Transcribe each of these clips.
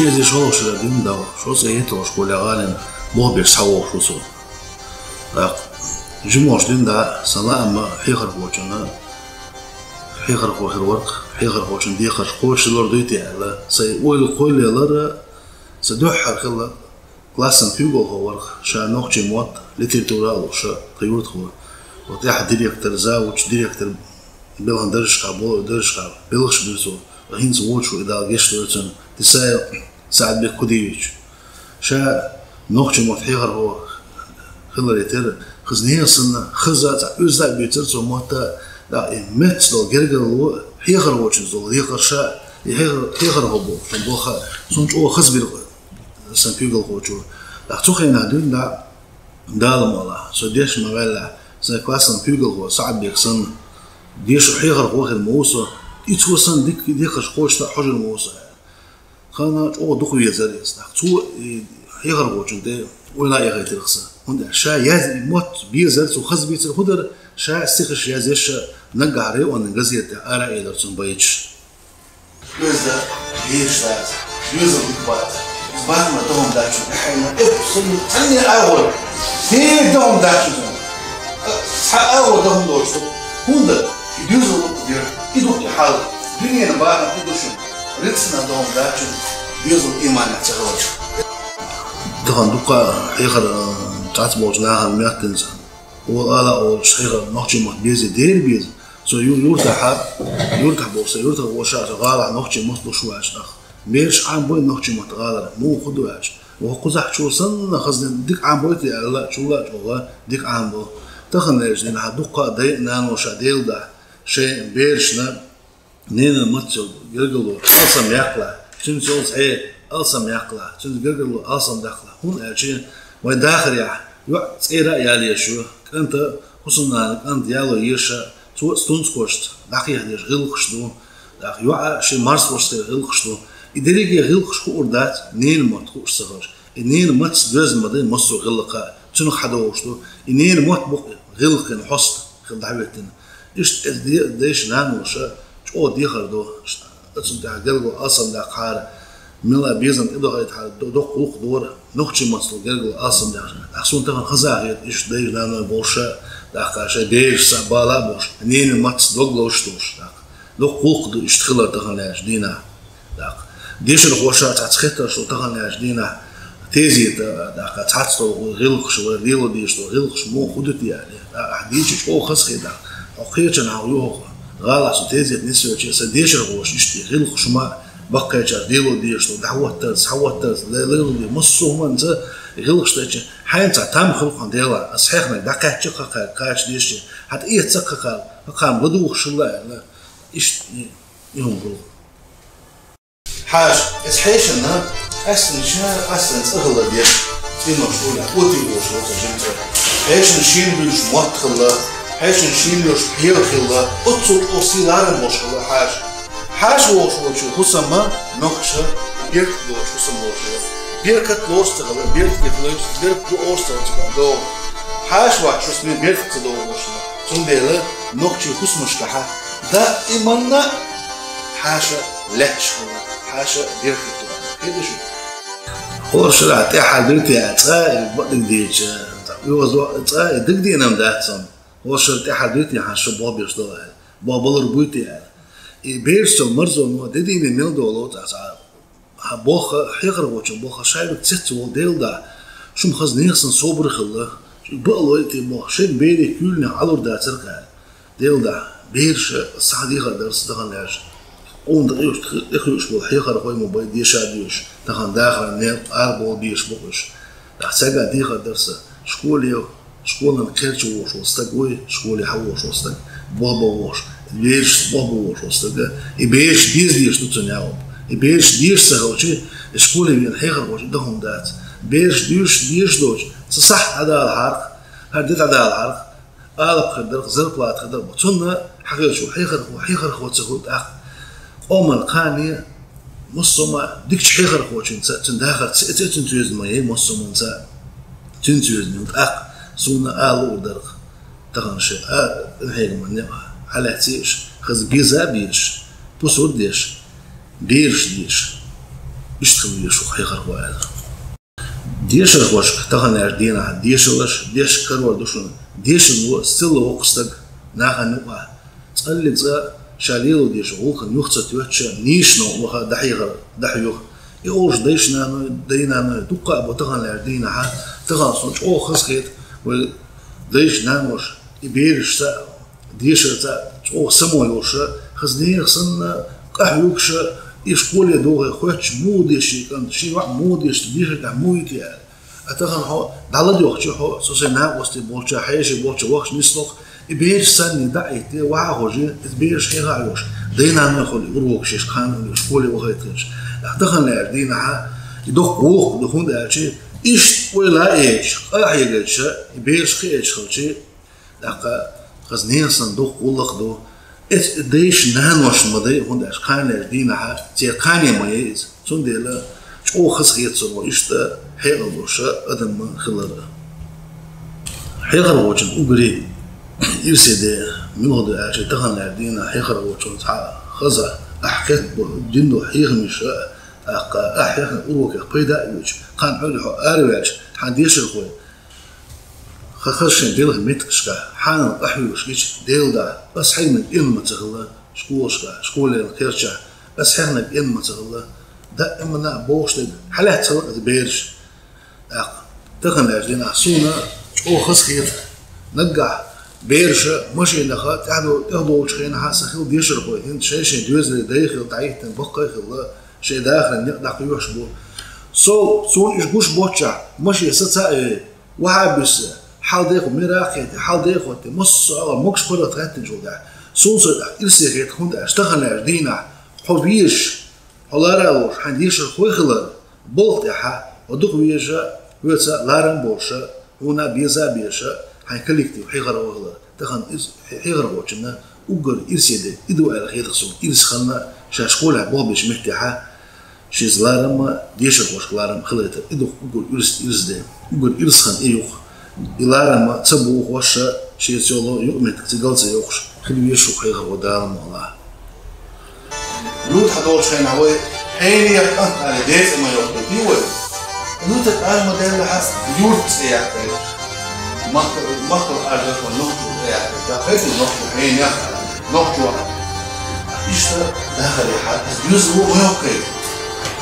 شيء زي شو شو دين دا شو زي هتو شو لغالين مو بيسحوا شو سو جموش دين دا سلام حيخر بوجنا حيخر بوجر ورق حيخر بوجن ديخر خوش لورديتي على سي ويل كل يلر سدوحر خلا كلاسن فيجو هو ورق شا نوخجي موت ليتراتورال وشا طيورت هو وتاح ديريكتور زاوج ديريكتور بيلان درجة بول درجة بيلخش بيرسو راهين زوجو إذا جيش درجة تسايل ساعد بكوديوش شا نوخجي موت حيخر هو خلا ليتر خزنيه سنة خزات أوزع بيترسو موتا لا متلو جرجلو حيخر وجن زول يخر شا حيخر هبو فنبوخا سونج أو خزبير سنبيجل وجو لا تخينا دون دا دالم الله سوديش مغلا زي كلاس سنبيجل هو صعب بيكسن ديش حيخر هو الموسى يتوسن ديك خوش تا حجر الموسى خانا أو دخو يزاريس تو حيخر وجن ده ولا يغير الخسا هند شا ياز موت بيزرت وخزبيت الخضر شا استخش يازش نجاري ونجزيت أرا إلى تنبيش. يوزا بيشات يوزا بيبات بعد ما دوم داشون إحنا إبصم تاني أول هي دوم داشون أول دوم دوشتو هند يوزا بير يدوك حال دنيا نبارة يدوشون ريتنا دوم داشون يوزا إيمان تغلط. دهان دوكا حيخر تعتبر جناها المياتنز ولا أو شيء نخجي مت بيزي دير بيز سو يرتاح بوسا يرتاح وشاش غالع نخجي مت بشواش أخ ميرش عم بوي نخجي مت غالع مو خدواش وقزح شو صن خزن ديك عم بوي لا شو لا والله ديك عم بو تخنيش لأن هدوكا داي نانو شاديل دا شيء بيرشنا نين متشو يرجلو أصلا يقلع شنو شو صحيح أصلا يقلع شنو يرجلو أصلا داخله هون أشين وين داخل يا صيرة يالي شو أنت خصوصا أنت يالو يشا سو ستونز كوشت داخل يهديش غير خشدو داخل يوع شيء مارس وشت غير خشدو إدريجي غير خشكو أردات نين مات خوش صغار نين مات دوز مدين مصر غلقة شنو حدا وشتو نين مات بق غلق نحصت خل دعوتنا إيش ديش نان وشا شو ديخر دو أتصل تعجلو أصلا دا قارة ملا بيزن إبدا يتحدى دو قلق دور نخشي مصل جرجل أصلا ده أحسن تكون خزاعي إيش ده لأنه بوشة ده كاشة بيش سبالة بوش نين ماتس دوغلوش توش ده لو قلق دو يشتغل تغنيش دينا ده ديش الخوشة تتخطر شو تغنيش دينا تيزي ده كتحطو غلق شو ريلو ديش تو غلق شو مو خدت يعني أحديش شو خسخي ده أخيرا نعويه غالع شو تيزي نسيو شيء سديش الخوش يشتي غلق شو ما بقى جديلو ديشتو دعوتز حوتز ليلو دي مصو منز يغلقش تاج حين تعتم خلقان ديلا صحيح ما دقه تشقق كاش ديش حتى ايه تسقق قام بدو خشلا ايش ينقل حاج اسحيشنا اصلا شا اصلا اغلى ديال في مشغوله قوتي وشو تجمع ايش نشيل بيش مدخل ايش نشيل بيش حيل خلا اتصل اوصيلار المشغله حاش وشو خصما نخشة بيرك دوش خصما وشو بيرك دوش تغلى بيرك يخلص بيرك دوش تغلى حاش واحد شو اسمه بيرك تدور وشو ثم ديلا نخشة خصما شكحة دائما حاشا لحش حاشا بيرك تدور هذا شو هو شرع تاع بيرتي عتاي بدك ديج يوزو عتاي دك دي نام داتسون هو شرع تاع بيرتي حاشا بابي شدو بابا ربوتي بيرسو مرزو نو ددي من دولو تاع بوخ حيغر وجه بوخ شايب تسيتو ديل دا شو مخزنيسن صبر خله بقلو تي بوخ شي بيري كلنا علور دا تركا ديل دا بيرش صحديغه درس دغناش اون دغيوش اخيوش بو حيغر خوي موبايل دي شاديوش دغن داخل نيل اربو ديش بوش تحسغا ديغه درس شكوليو شكولن كيرچو وش وستغوي شكولي حوش وستغ بابا وش ليش بابا وش وستغ يبيش ديش تنياو يبيش ديش سهوشي شكولي من حيغر وش دهم دات بيش ديش دوش صح هذا الحرق هديت هذا الحرق قالب خدر زرقلات خدر بطننا حقيقة شو حيغر خوتسهود أخ أمر قاني مصوما ديكش حيغر خوتشين تنداخل تنتويز ماي مصوما نسا تنتويز نيوت أخ سونا آلو درق تغنشي هيك من على تيش خز بيزا بيش بوسود ديش بيرش ديش اشتغل يشوف حيخر واحد ديش واش تغنى دينا ديش كرور دوشون ديش لو ستيل وقستك ناخن نقع تقلد شاليلو ديش غوخن يخصت يوتش نيشنو وخا دحيوخ يوش ديشنا دينا دوقع ابو تغنى دينا ها تغنى صوت او خسخيت و ديش ناموش يبيرش تا ديش تا او سمولوش خزني خصنا قحيوكش يشقول يدوغ خوتش موديش كان شي واحد موديش ديش تاع مويتي اتخن هو دالدي وقتي هو سوسنا وستي بولچا حيشي بولچا وقت نسلوخ يبيش سني دايتي واخوجي يبيش هيغايوش دينا ناخذ يروكش كان يشقول وغيتش اتخن دينا يدوق ووق دخون داچي ايش ولا ايش احيجش يبيش خيش خوتي دقه خزنين صندوق ولخدو ديش نانوش مدي هنداش كان دينا تي كان مايز صنديلا او خسخيت سو يشتا هيغلوش ادم خلر هيغلوش اوغري يرسد من هذا اجي تغنى دينا هيغلوش تاع خزا احكت جندو هيغمش احيا اوروك بيدا يوج كان حلو ارواج حديش الخوي خشن ديل ميتكشكا حان احيوش كيش ديل دا بس حين إما تغلا شكوشكا شكول الكيرشا بس حين إما تغلا دائما نا بوش حالات تغلا بيرش تغنى أجلنا سونا او خسكيت نقع بيرش ماشي نخا تاخدو شخين حاسة خيل ديشر خوي انت شي دوزلي داخل تعيت بقى خلا شي داخل نقدع يوشبو سون إشبوش بوتشا ماشي ستة وحابس حال ديخو ميراخيت حال ديخو تي مص على مكش كل تغطي جودا سونسو إرسيخيت هند اشتغل دينا حبيش حلارالوش حنديش الخويخلا بولتها ودوك ويجا ويتسا لارن بوشا هنا بيزا بيشا حنكليكتيف حيغر وغلا تخن حيغر وجنا وقر إرسيدي إدو على خيط خصوم إرسخلنا شاشكولا بوبيش مفتحا شيز لارما ديش الخوش لارم خليتا إدو وقر إرسدي وقر إرسخن إيوخ إلارما تبو خوشا شي سولو يؤمن تقلص يوخش خلي يشوف حيغر ودارم والله لوت حدول شين هوي حين يقطع على ديت ما يوقف ديول لوت الآن موديل حس يورت يعني مخطر أرجع ونقطة يعني دقيقة النقطة حين يقطع نقطة إيش داخل يحدث يزور ويوقف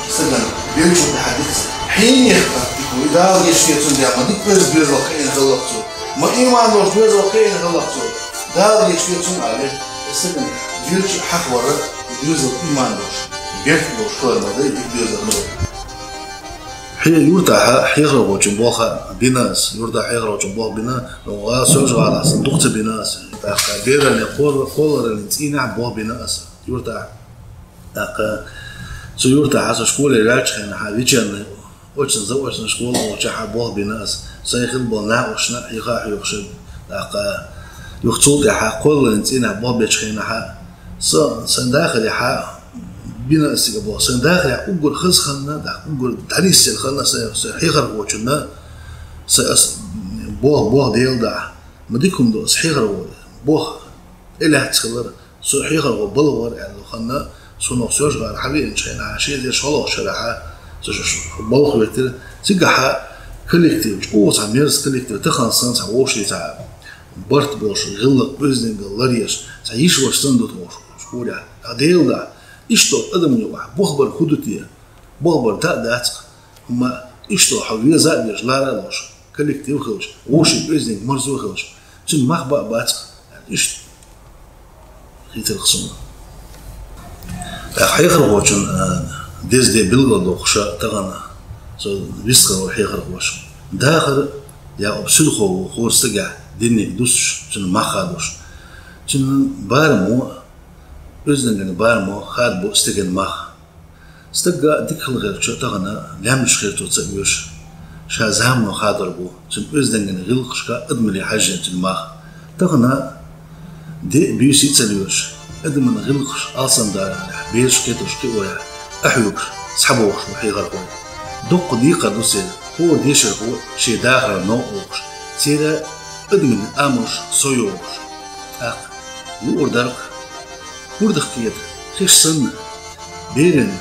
سجن بيرجع بحدث حين يقطع وإذا يشتي تندي ما ديك بيرجع كين غلطته ما إيمان لوش بيرجع كين غلطته ده يشتي تند عليه سجن بيرجع حق ورا يوزر إيمان لوش جيت لوش كل ما ده يوزر لوش هي يورتا حيغرو جنبوها بناس يورتا حيغرو جنبوها بنا لو سوج على صندوق بناس تاع غير اللي قول اللي نسينا بوه بناس يورتا تاع سو يورتا حاجه شكون راج خنا حاجه وش نزوج شكون وش بوه بناس سيخل بنا وشنا يغا يخشب تاع يخصو تاع قول اللي نسينا بوه بيتخينا ح سنداخل ح بنا استقبال سنداخل أقول خص خلنا ده أقول تانيس خلنا سحيغر وجنا بوه ديل ده مديكم ده سحيغر بوه إلى هتخلر سحيغر وبلور يعني خلنا سنو سوج غير حبيب شيء عشية دي شغله شرحة بلخ بيتر سجحة كولكتيف أو تعميرس كولكتيف تخن سنة تعوشي تع برت بوش غلق بزنين باللاريش تعيش وشتندو توش شكورة ديل ده إشتو أدم يوح بخبر خدوتيه بخبر تأدات هما إشتو حويه زاد يجلارا لوش كولكتيف خلش وشي بإذن مرزو خلش تن مخبأ بات إشت خيت الخصوم حيخر وجن ديز دي بلغة دوخشا تغنى سو بيسخر وحيخر وش داخل يا أبسلخو وخور سجع ديني دوش تن مخادوش تن بارمو بزنجن بارمو خاد بو استجن مخ استجا ديك الغير شو تغنى لامش خير توتسبيوش شازامو خادر بو تن بزنجن غلقشكا ادملي حاجة تن مخ تغنى دي بيوسي تسليوش ادمن غلقش اصلا دار بيش كيتوش كيويا احيوكش سحبوش وحي غرقوي دق ديقة دوسير هو ديشر هو شي داخل نوقوش سيدا ادمن اموش سويوش اق يور درق وردخ كيد خيش سنة بيرن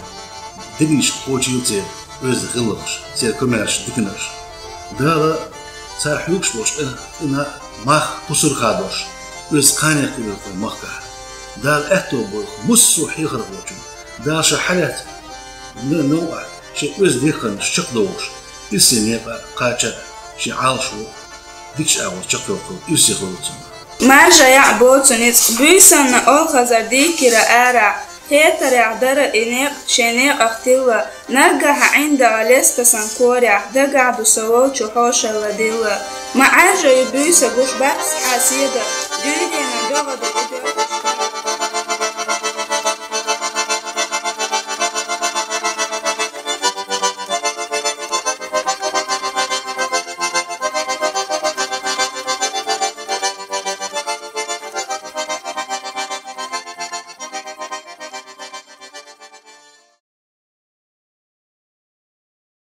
دقيش قوتي يوتير ويز غلغش سير كمارش دكنرش دالا صار يوكش بوش إنا ماخ بصر خادوش ويز قاني قبل مخكح دال احتو بوخ مسو حيخر بوشم دال شحالات نوع شي ويز ديخن شقدوش يسيني قاچا شي عالشو ديكش اول شقدوكو يسي خلوتم مارجا يعبوتنيت بيسن أوخزر ديكرا آرع هيترع در إنيق شنيق أختيوة نرجح عند عليسك سنكورع دقع بسووچو حوشا وديوة معاجا يبيس قوش بحث حاسيدة ديدينا دوغد